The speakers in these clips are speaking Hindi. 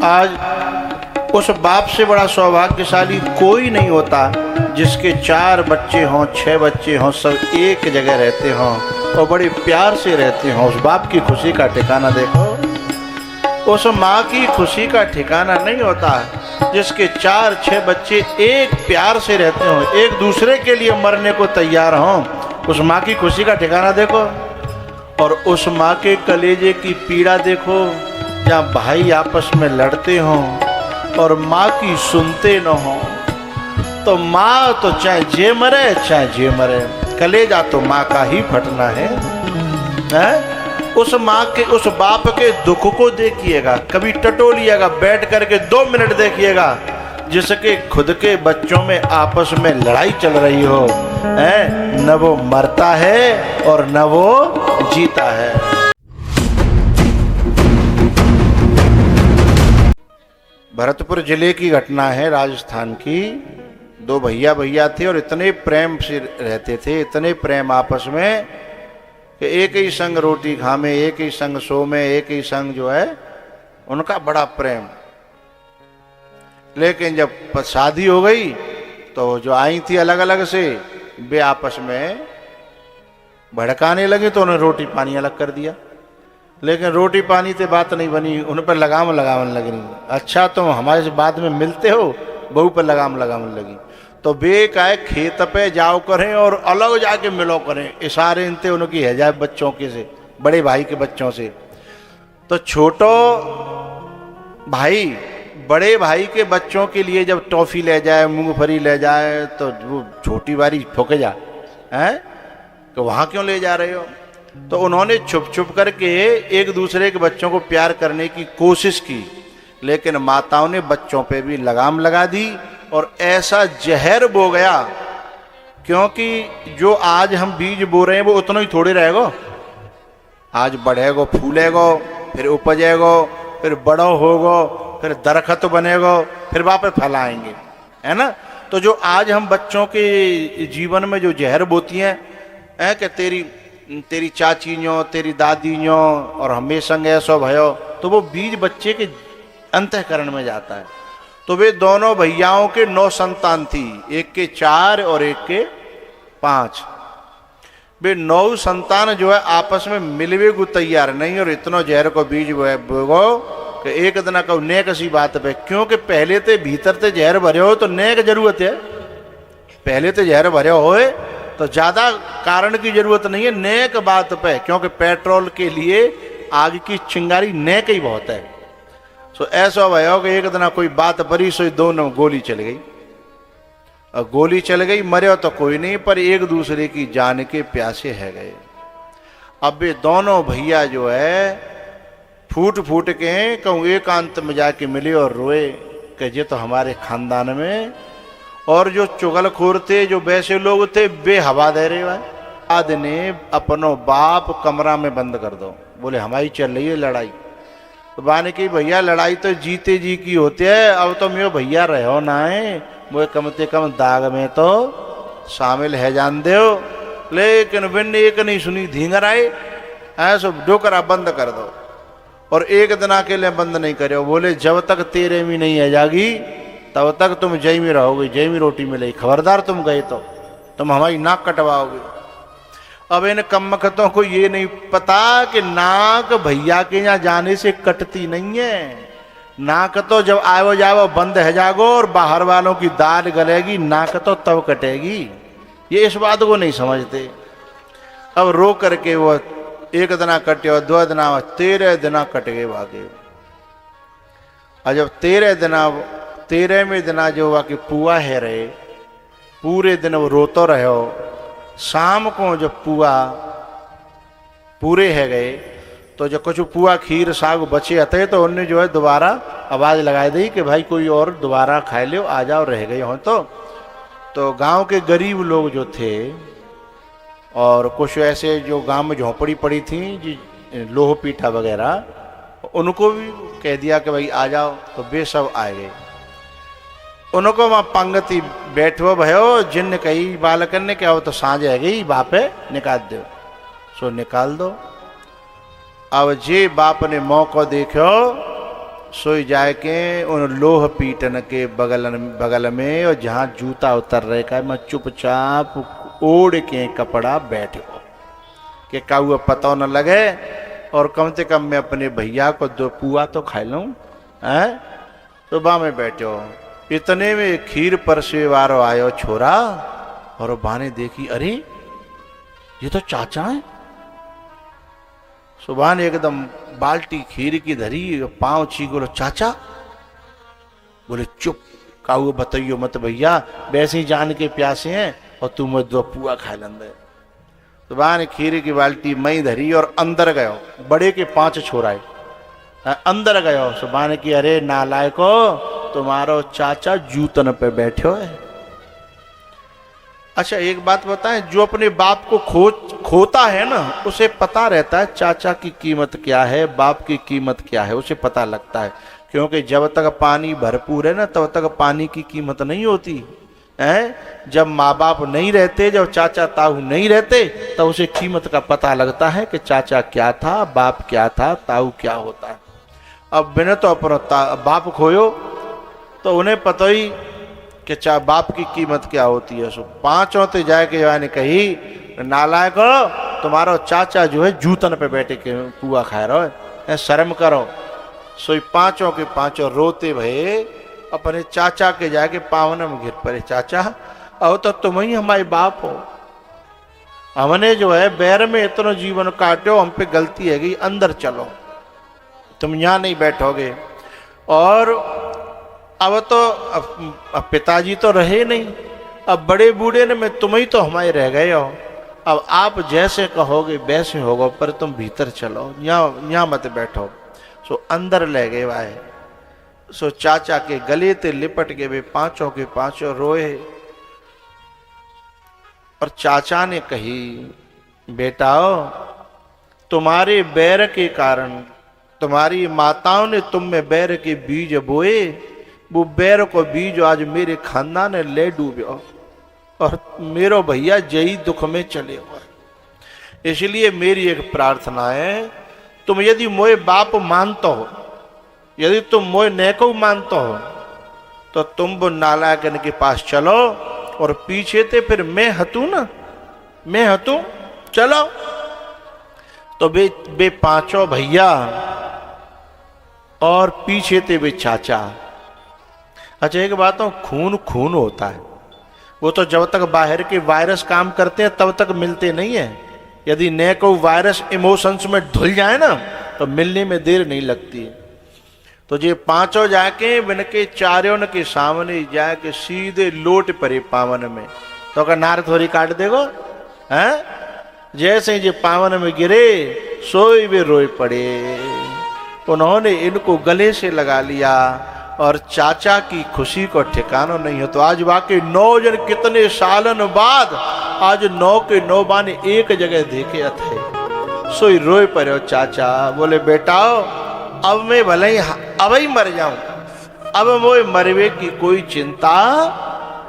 आज उस बाप से बड़ा सौभाग्यशाली कोई नहीं होता जिसके 4 बच्चे हों, 6 बच्चे हों, सब एक जगह रहते हों और बड़े प्यार से रहते हों। उस बाप की खुशी का ठिकाना देखो, उस माँ की खुशी का ठिकाना नहीं होता जिसके 4-6 बच्चे एक प्यार से रहते हों, एक दूसरे के लिए मरने को तैयार हों। उस माँ की खुशी का ठिकाना देखो और उस माँ के कलेजे की पीड़ा देखो जहाँ भाई आपस में लड़ते हों और माँ की सुनते न हों। तो माँ तो चाहे जे मरे चाहे जे मरे, कलेजा तो माँ का ही फटना है। उस माँ के, उस बाप के दुख को देखिएगा, कभी टटोलिएगा, बैठ करके 2 मिनट देखिएगा जिसके खुद के बच्चों में आपस में लड़ाई चल रही हो, न वो मरता है और न वो जीता है। भरतपुर जिले की घटना है, राजस्थान की। 2 भैया थे और इतने प्रेम से रहते थे, इतने प्रेम आपस में कि एक ही संग रोटी खामे, एक ही संग सोमे, एक ही संग जो है उनका बड़ा प्रेम। लेकिन जब शादी हो गई तो जो आई थी अलग अलग से, वे आपस में भड़काने लगे तो उन्हें रोटी पानी अलग कर दिया। लेकिन रोटी पानी से बात नहीं बनी, उन पर लगाम लगावन लगी। अच्छा तुम हमारे से बाद में मिलते हो, बहू पर लगाम लगावन लगी। तो वे काहे खेत पे जाओ करें और अलग जाके मिलो करें, इशारे इनते उनकी है जाए बच्चों के से, बड़े भाई के बच्चों से। तो छोटो भाई बड़े भाई के बच्चों के लिए जब टॉफी ले जाए, मूंगफली ले जाए, तो वो छोटी बारी फूके जा है तो वहां क्यों ले जा रहे हो। तो उन्होंने छुप छुप करके एक दूसरे के बच्चों को प्यार करने की कोशिश की, लेकिन माताओं ने बच्चों पे भी लगाम लगा दी और ऐसा जहर बो गया, क्योंकि जो आज हम बीज बो रहे हैं वो उतना ही थोड़े रहेगा। आज बढ़ेगो, फूलेगो, फिर उपजेगो, फिर बड़ो होगो, फिर दरख्त बनेगो, फिर वापस फैलाएंगे, है ना। तो जो आज हम बच्चों के जीवन में जो जहर बोती हैं कि तेरी चाची न्यो, तेरी दादी न्यो और हमें संग ऐसो भयो, तो वो बीज बच्चे के अंतःकरण में जाता है। तो वे दोनों भैयाओं के 9 संतान थी, एक के 4 और एक के 5। वे 9 संतान जो है आपस में मिलवे को तैयार नहीं, और इतना जहर को बीज बोगो कि एक दिन कहो नेक सी बात पे, क्योंकि पहले ते भीतर ते जहर भरे हो तो नेक जरूरत है। पहले ते जहर भरे होए तो ज्यादा कारण की जरूरत नहीं है नेक बात पे, क्योंकि पेट्रोल के लिए आग की चिंगारी नेक ही बहुत है। सो ऐसा भयो कि एक दिन कोई बात बरी सो दोनों गोली चल गई, और गोली चल गई, मरे तो कोई नहीं, पर एक दूसरे की जान के प्यासे है गए। अब वे दोनों भैया जो है फूट फूट के कहूँ एकांत में जाके मिले और रोए कि ये तो हमारे खानदान में, और जो चुगलखोर थे, जो वैसे लोग थे, वे हवा दे रहे हैं। आज ने अपनो बाप कमरा में बंद कर दो, बोले हमारी चल रही है लड़ाई। तो बाने की भैया लड़ाई तो जीते जी की होती है, अब तो मैं भैया रहो ना है, वो कम से कम दाग में तो शामिल है जान दो। लेकिन बिन एक नहीं सुनी, धींगर आए ऐसा डोकरा बंद कर दो, और एक दिन के लिए बंद नहीं करे। बोले जब तक तेरे में नहीं आ जागी तब तक तुम जय में रहोगे, जय में रोटी मिलेगी, खबरदार तुम गए तो तुम हमारी नाक कटवाओगे। अब इन कमकतों को ये नहीं पता कि नाक भैया के यहाँ जाने से कटती नहीं है। नाक तो जब आओ जाओ बंद है जागो और बाहर वालों की दाल गलेगी, नाक तो तब कटेगी। ये इस बात को नहीं समझते। अब रो करके वो एक दिना कटे और 2 दिना, 13 दिना कट गए भागे। और जब 13वें दिना जो हुआ कि पुआ है रहे, पूरे दिन वो रोतो रहो। शाम को जब पुआ पूरे है गए तो जब कुछ पुआ खीर साग बचे आते तो उनने जो है दोबारा आवाज लगाई दी कि भाई कोई और दोबारा खाए लो, आ जाओ, रह गए हो। तो गांव के गरीब लोग जो थे और कुछ ऐसे जो गांव में झोंपड़ी पड़ी थी जी, लोह पीठा वगैरह, उनको भी कह दिया कि भाई आ जाओ, तो वे सब आ गए। उनको वहाँ पंगति बैठो भयो, जिन कही बालकन ने क्या हो तो सांझ है गई, बापे निकाल दो। सो निकाल दो। अब जे बाप ने मौका देखो सोई जाए के उन लोह पीटन के बगल में और जहाँ जूता उतर रहे का मैं चुपचाप ओढ़ के कपड़ा बैठो कि काऊ पता न लगे और कम से कम मैं अपने भैया को 2 पुआ तो खा लूँ हैं। सुबह में बैठो इतने में खीर पर से वारो आयो छोरा और बाने देखी अरे ये तो चाचा है। सुबह ने एकदम बाल्टी खीर की धरी पांव छी बोलो चाचा। बोले चुप काऊ बताइयो मत भैया वैसे ही जान के प्यासे हैं और तुम 2 पुआ खा लेंदे। सुबह ने खीर की बाल्टी मई धरी और अंदर गयो बड़े के 5 छोराए अंदर गयो। सुबह ने की अरे नालायको तुम्हारो चाचा जूतन पे बैठो है। अच्छा एक बात बताएं जो अपने बाप को खोता है ना उसे पता रहता है चाचा की कीमत क्या है बाप की कीमत क्या है उसे पता लगता है। क्योंकि जब तक पानी भरपूर है ना तब तक पानी की कीमत नहीं होती है। जब माँ बाप नहीं रहते जब चाचा ताऊ नहीं रहते तब उसे कीमत का पता लगता है कि चाचा क्या था बाप क्या था ताऊ क्या होता है। अब मैंने तो अपना बाप खोयो तो उन्हें पता ही कि बाप की कीमत क्या होती है। सो 5 ते जाए के ने कही नालायक तुम्हारा चाचा जो है जूतन पे बैठे के पुआ खा रहा है शर्म करो। सो 5 के 5 रोते भये अपने चाचा के जाके पावन में घिर पड़े। चाचा अब तो तुम ही हमारे बाप हो हमने जो है बैर में इतना जीवन काटो हम पे गलती है गई अंदर चलो तुम यहाँ नहीं बैठोगे। और अब तो अब पिताजी तो रहे नहीं अब बड़े बूढ़े ने मैं तुम ही तो हमारे रह गए हो। अब आप जैसे कहोगे वैसे होगा पर तुम भीतर चलो यहाँ मत बैठो। सो अंदर ले गए वाए। सो चाचा के गले ते लिपट के वे 5 के 5 रोए। और चाचा ने कही बेटाओ तुम्हारे बैर के कारण तुम्हारी माताओं ने तुम में बैर के बीज बोए वो बैर को बीज आज मेरे खानदान ने ले डूबो और मेरो भैया जई दुख में चले हुए। इसलिए मेरी एक प्रार्थना है तुम यदि मोए बाप मानते हो यदि तुम मोए नेको मानते हो तो तुम वो नालायकन के पास चलो और पीछे थे फिर मैं हतू ना मैं हतू चलो। तो बे 5 भैया और पीछे थे वे चाचा। अच्छा एक बात हो खून खून होता है वो तो जब तक बाहर के वायरस काम करते हैं तब तक मिलते नहीं है। यदि नए को वायरस इमोशंस में धुल जाए ना तो मिलने में देर नहीं लगती है। तो ये 5 जाके बिनके 4 के सामने जाके सीधे लोट पड़े पावन में तो का नार थोड़ी काट देगो हैं। जैसे ये पावन में गिरे सोई वे रोए पड़े। उन्होंने इनको गले से लगा लिया और चाचा की खुशी को ठिकाना नहीं हो। तो आज वाकई 9 जन कितने सालन बाद आज 9 के 9 बाने एक जगह देखे थे। सोई रोए पड़े चाचा बोले बेटाओ अब मैं भले ही अब ही मर जाऊं अब मोए मरवे की कोई चिंता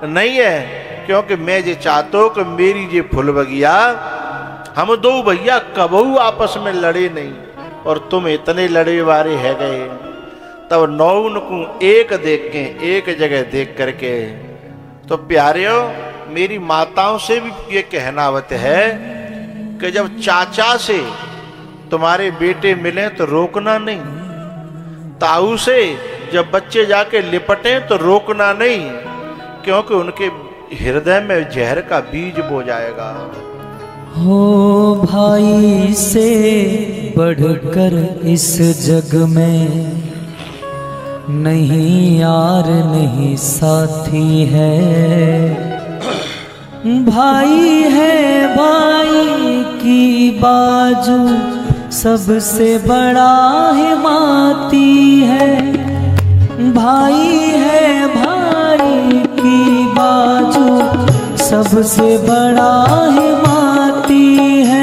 नहीं है क्योंकि मैं ये चाहता हूं कि मेरी ये फुल बगिया हम 2 भैया कबहू आपस में लड़े नहीं और तुम इतने लड़े वारे है गए। तब 9 को एक देख के एक जगह देख करके तो प्यारे मेरी माताओं से भी ये कहनावत है कि जब चाचा से तुम्हारे बेटे मिले तो रोकना नहीं, ताऊ से जब बच्चे जाके लिपटे तो रोकना नहीं क्योंकि उनके हृदय में जहर का बीज बो जाएगा। हो भाई से बढ़कर इस जग में नहीं यार नहीं साथी है। भाई है भाई की बाजू सबसे बड़ा हिमाती है। भाई है भाई की बाजू सबसे बड़ा हिमाती है।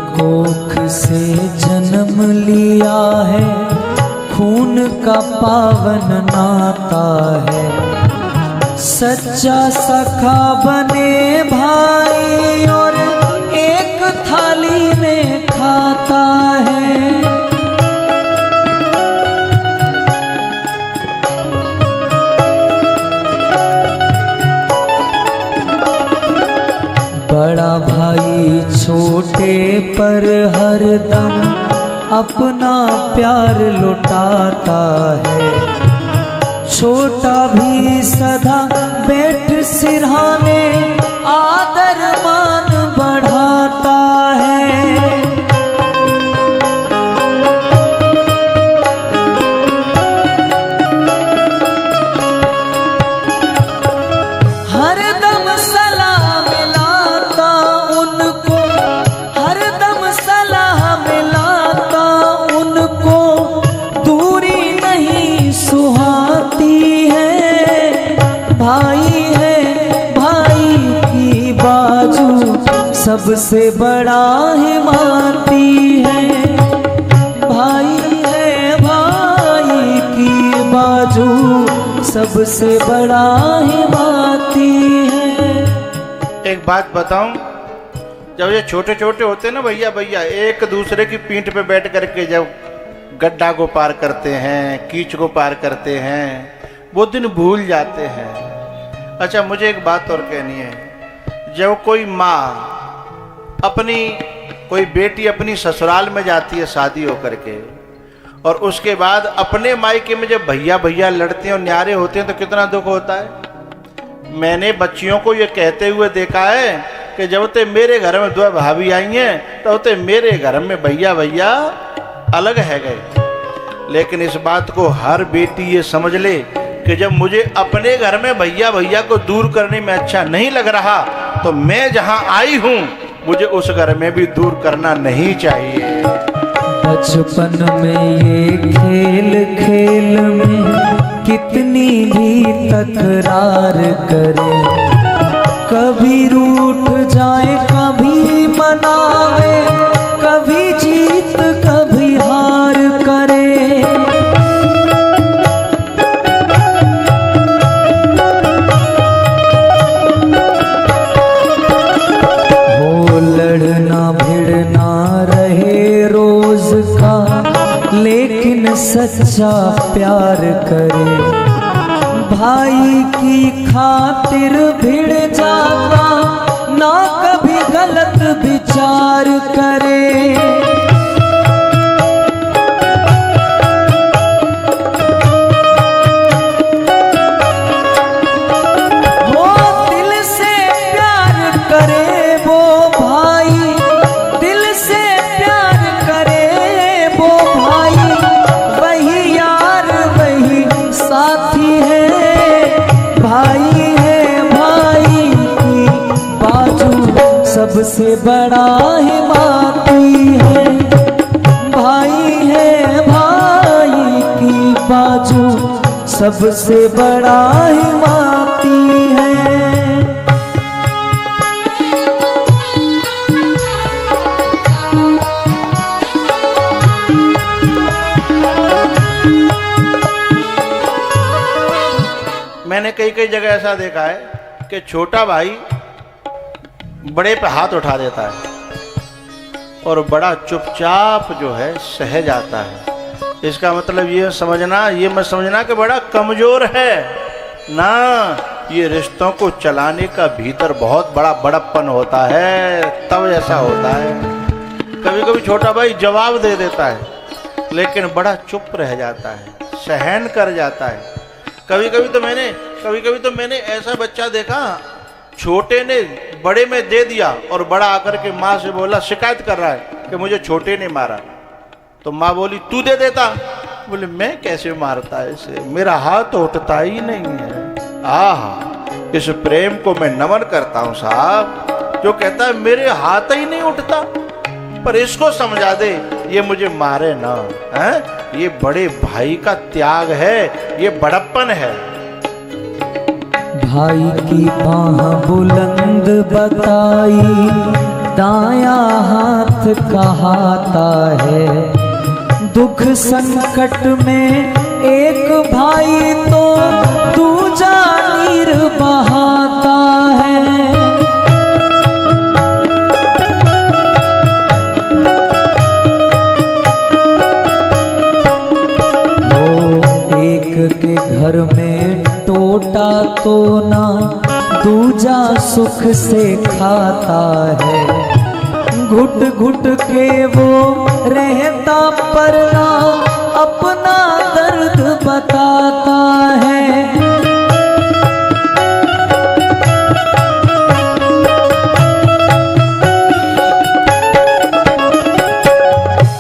को से जन्म लिया है, खून का पावन नाता है। सच्चा सखा बने भाई और एक थाली में खाता है। बड़ा भाई छोटे पर हरदम अपना प्यार लुटाता है। छोटा भी सदा बैठ सिरहाने आदर मान बढ़ाता है। हरदम सलाह मिलाता उनको, हरदम सलाह मिलाता उनको, दूरी नहीं सुहाती है। भाई है भाई की बाजू सबसे बड़ा हिमाती है। भाई है भाई की बाजू सबसे बड़ा हिमाती है। एक बात बताऊं, जब ये छोटे छोटे होते हैं ना भैया भैया, एक दूसरे की पीठ पे बैठ करके जब गड्ढा को पार करते हैं, कीच को पार करते हैं, वो दिन भूल जाते हैं। अच्छा, मुझे एक बात और कहनी है। जब कोई माँ अपनी कोई बेटी अपनी ससुराल में जाती है शादी होकर के, और उसके बाद अपने मायके में जब भैया भैया लड़ते हैं और न्यारे होते हैं तो कितना दुख होता है। मैंने बच्चियों को ये कहते हुए देखा है कि जब ते मेरे घर में दो भाभी आई हैं तो ते मेरे घर में भैया भैया अलग है गए। लेकिन इस बात को हर बेटी ये समझ ले कि जब मुझे अपने घर में भैया भैया को दूर करने में अच्छा नहीं लग रहा, तो मैं जहां आई हूं मुझे उस घर में भी दूर करना नहीं चाहिए। बचपन में ये खेल खेल में कितनी भी तकरार करे, कभी रूठ जाए कभी मनावे, कभी जीत कभी हार करे। हो लड़ना भिड़ना रहे रोज का, लेकिन सच्चा प्यार करे। भाई की खातिर भिड़ जाता, ना कभी गलत विचार करे। वो दिल से प्यार करे वो भाई, दिल से प्यार करे वो भाई, वही यार वही साथी है। भाई है भाई की बाजू सबसे बड़ा हिमाती है। भाई है भाई की बाजू सबसे बड़ा हिमाती है। मैंने कई कई जगह ऐसा देखा है कि छोटा भाई बड़े पे हाथ उठा देता है और बड़ा चुपचाप जो है सह जाता है। इसका मतलब ये समझना, ये मत समझना कि बड़ा कमजोर है ना, ये रिश्तों को चलाने का भीतर बहुत बड़ा बड़प्पन होता है, तब ऐसा होता है। कभी कभी छोटा भाई जवाब दे देता है लेकिन बड़ा चुप रह जाता है, सहन कर जाता है। कभी कभी तो मैंने ऐसा बच्चा देखा, छोटे ने बड़े में दे दिया और बड़ा आकर के माँ से बोला, शिकायत कर रहा है कि मुझे छोटे ने मारा। तो माँ बोली तू दे देता। बोले मैं कैसे मारता है इसे, मेरा हाथ उठता ही नहीं है। आहा, इस प्रेम को मैं नमन करता हूँ साहब, जो कहता है मेरे हाथ ही नहीं उठता, पर इसको समझा दे ये मुझे मारे ना। है ये बड़े भाई का त्याग है, ये बड़प्पन है। भाई की बाह बुलंद बताई, दाया हाथ कहाता है। दुख संकट में एक भाई तो दूजा नीर बहाता है। वो एक के घर में टोटा तो ना दूजा सुख से खाता है। घुट घुट के वो रहता पर ना अपना दर्द बताता है।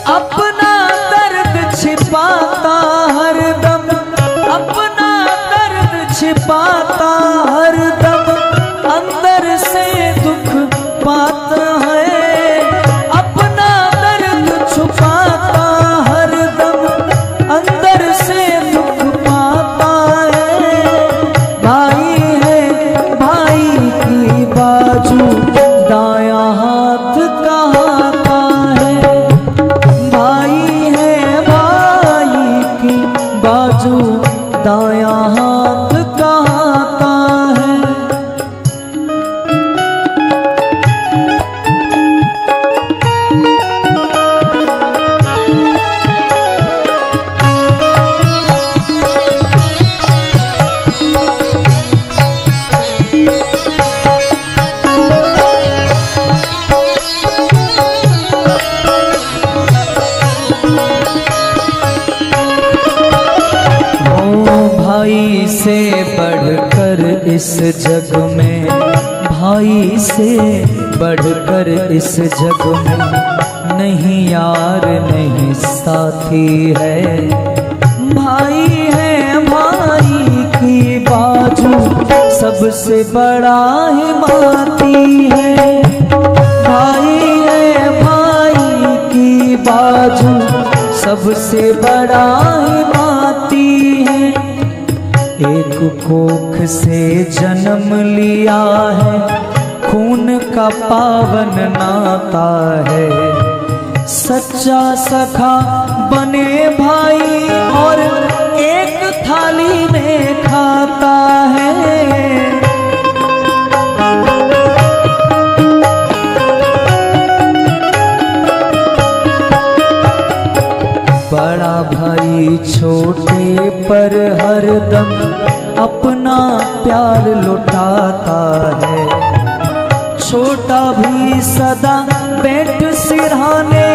अपना दर्द छिपाता हरदम, अपना दर्द छिपाता हरदम, अंदर से दुख पाता है। अपना दर्द छुपाता हरदम, अंदर से दुख पाता है। भाई है भाई की बाजू, दाया हाथ कहाता है। भाई है भाई की बाजू, दाया हाथ कहाता है। भाई से बढ़कर इस जग में, भाई से बढ़कर इस जग में नहीं यार नहीं साथी है। भाई है भाई की बाजू, सबसे बड़ा हिमाती है। भाई है भाई की बाजू, सबसे बड़ा हिमाती है। एक कोख से जन्म लिया है, खून का पावन नाता है। सच्चा सखा बने भाई और एक थाली में खाता है। बड़ा भाई छोटे पर हरदम अपना प्यार लुटाता है। छोटा भी सदा बैठ सिरहाने,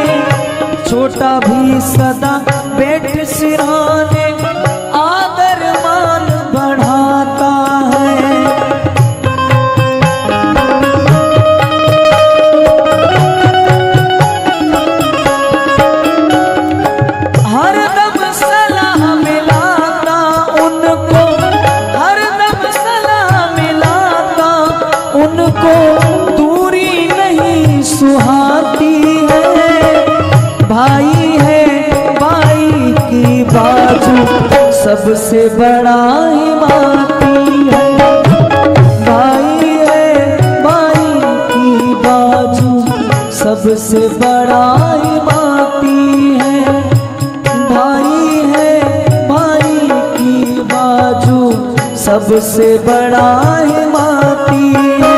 छोटा भी सदा बैठ सिरहाने आदर मान बढ़ाता है। हरदम सलाह मिलाता उनको, हरदम सलाह मिलाता उनको, दूरी नहीं सुहाती है। भाई है भाई की बाजू, सबसे बड़ा हिमाती है। भाई है भाई की बाजू, सबसे बड़ा हिमाती है। भाई है भाई की बाजू, सबसे बड़ा हिमाती है।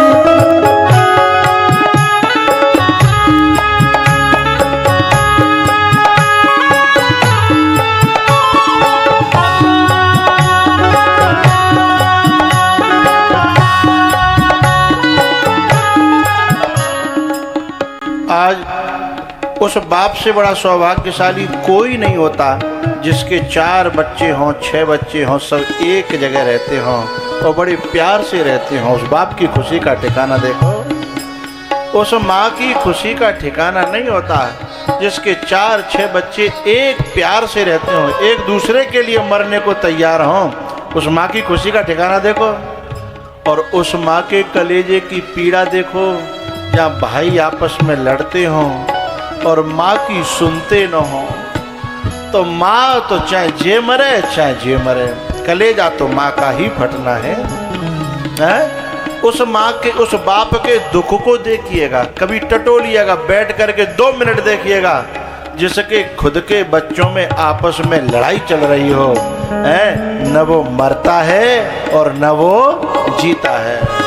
आज उस बाप से बड़ा सौभाग्यशाली कोई नहीं होता जिसके 4 बच्चे हों, 6 बच्चे हों, सब एक जगह रहते हों और बड़े प्यार से रहते हों। उस बाप की खुशी का ठिकाना देखो, उस माँ की खुशी का ठिकाना नहीं होता जिसके 4-6 बच्चे एक प्यार से रहते हों, एक दूसरे के लिए मरने को तैयार हों। उस माँ की खुशी का ठिकाना देखो और उस माँ के कलेजे की पीड़ा देखो, जहाँ भाई आपस में लड़ते हों और माँ की सुनते न हों। तो माँ तो चाहे जे मरे चाहे जे मरे, कलेजा तो माँ का ही फटना है। उस माँ के, उस बाप के दुख को देखिएगा, कभी टटोलिएगा, बैठ करके 2 मिनट देखिएगा, जिसके खुद के बच्चों में आपस में लड़ाई चल रही हो, है न वो मरता है और न वो जीता है।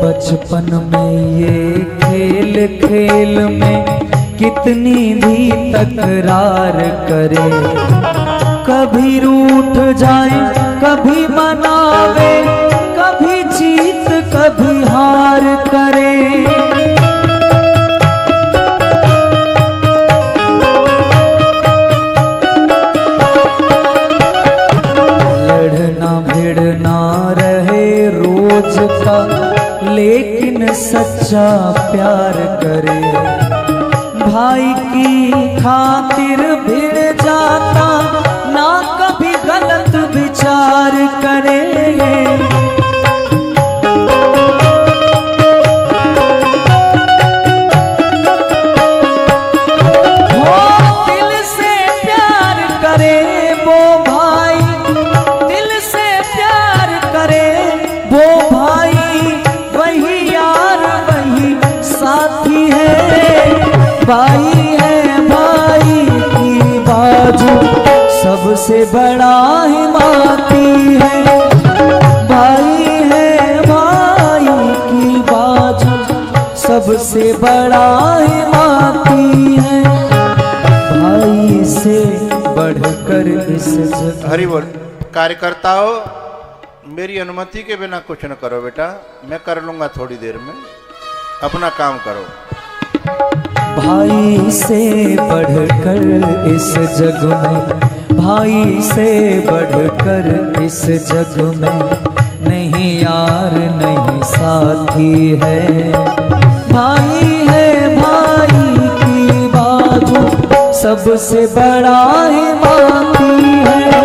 बचपन में ये खेल खेल में कितनी भी तकरार करे, कभी रूठ जाए कभी मनावे, कभी जीत कभी हार करे। लड़ना भिड़ना रहे रोज का, लेकिन सच्चा प्यार करे। भाई की खातिर भिड़ जाता, ना कभी गलत विचार करे। हो दिल से प्यार करे वो भाई, दिल से प्यार करे वो भाई, भाई है भाई की बाजू सबसे बड़ा हिमाती है। भाई है भाई की बाजू सबसे बड़ा हिमाती है। भाई से बढ़कर इस हरि बोल। कार्यकर्ताओं, मेरी अनुमति के बिना कुछ न करो बेटा, मैं कर लूंगा थोड़ी देर में, अपना काम करो। भाई से बढ़कर इस जग में, भाई से बढ़कर इस जग में नहीं यार नहीं साथी है। भाई है भाई की बाजू सबसे बड़ा हिमाती है।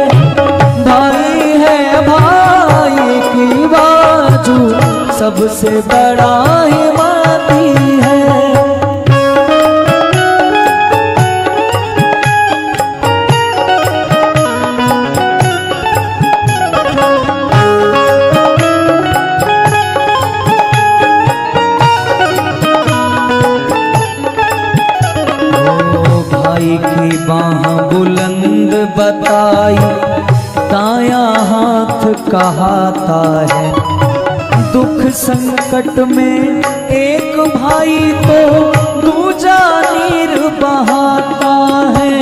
भाई है भाई की बाजू सबसे बड़ा हिमाती है। की बाह बुलंद बताई, दायां हाथ कहाता है। दुख संकट में एक भाई तो दूजा नीर बहाता है।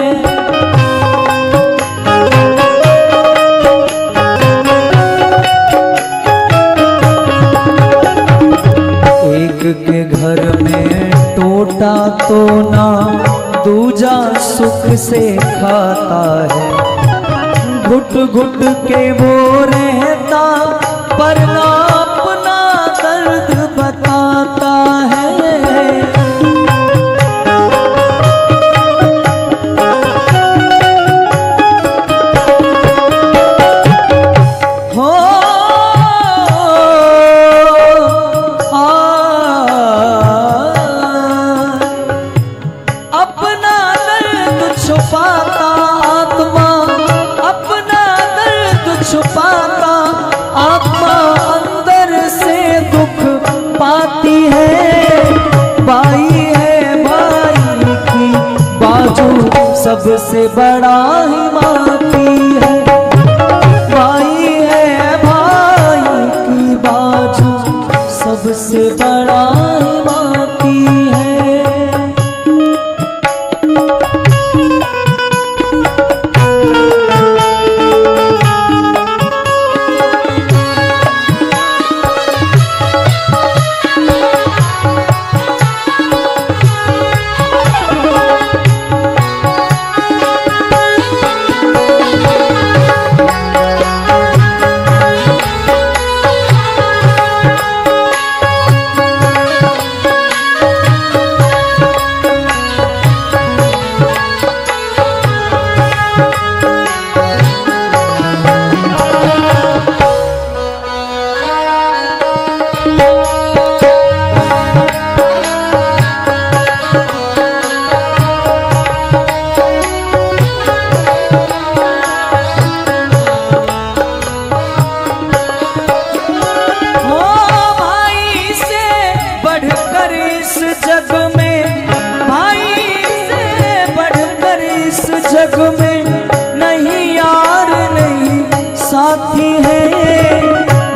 एक के घर में टोटा तो ना दूजा सुख से खाता है। घुट घुट के वो रहता पर ना अपना दर्द बताता है। हो अपना दर्द छुपाता आत्मा, अपना दर्द छुपाता आत्मा, अंदर से दुख पाती है। भाई है भाई की बाजू सबसे बड़ा हिमाती है। भाई है भाई की बाजू सबसे बड़ा हिमाती है। जग में, भाई से बढ़कर इस जग में नहीं यार नहीं साथी है।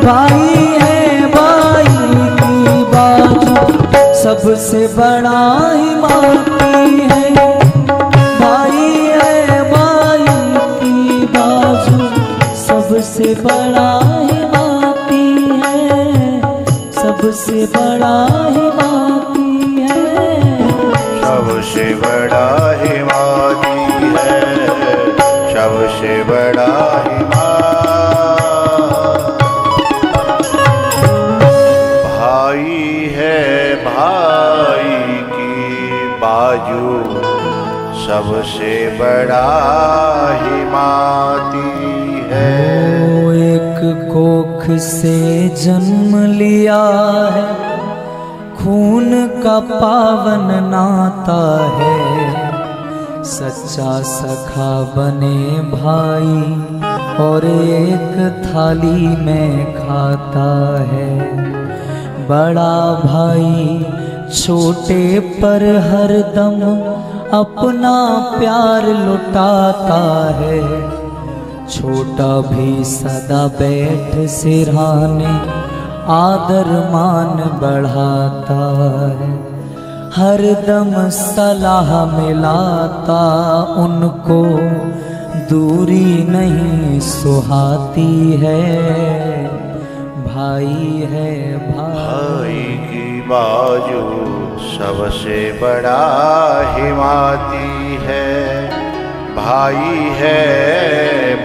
भाई है भाई की बाजू सबसे बड़ा हिमाती है। भाई है भाई की बाजू सबसे बड़ा हिमाती है, सबसे बड़ा हिमाती है, सबसे बड़ा हिमाती है, सबसे बड़ा भाई है भाई की बाजू सबसे बड़ा हिमाती है। ओ एक कोख से जन्म लिया है, खून का पावन नाता है, सच्चा सखा बने भाई और एक थाली में खाता है। बड़ा भाई छोटे पर हरदम अपना प्यार लुटाता है, छोटा भी सदा बैठ सिरहाने आदर मान बढ़ाता है। हरदम सलाह मिलाता उनको दूरी नहीं सुहाती है। भाई है भाई की बाजू सबसे बड़ा हिमाती है। भाई है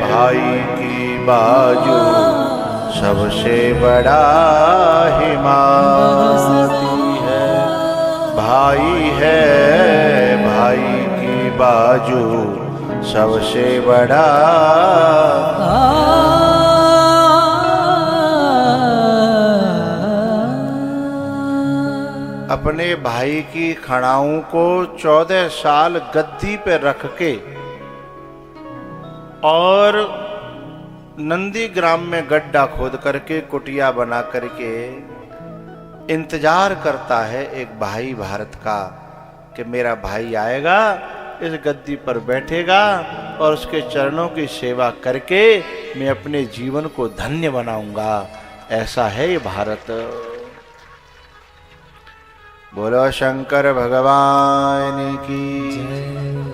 भाई की बाजू सबसे बड़ा हिमाती है। भाई है भाई की बाजू सबसे बड़ा। अपने भाई की खड़ाओं को 14 साल गद्दी पे रख के और नंदीग्राम में गड्ढा खोद करके कुटिया बना करके इंतजार करता है एक भाई भारत का कि मेरा भाई आएगा, इस गद्दी पर बैठेगा और उसके चरणों की सेवा करके मैं अपने जीवन को धन्य बनाऊंगा। ऐसा है ये भारत। बोलो शंकर भगवान की जय।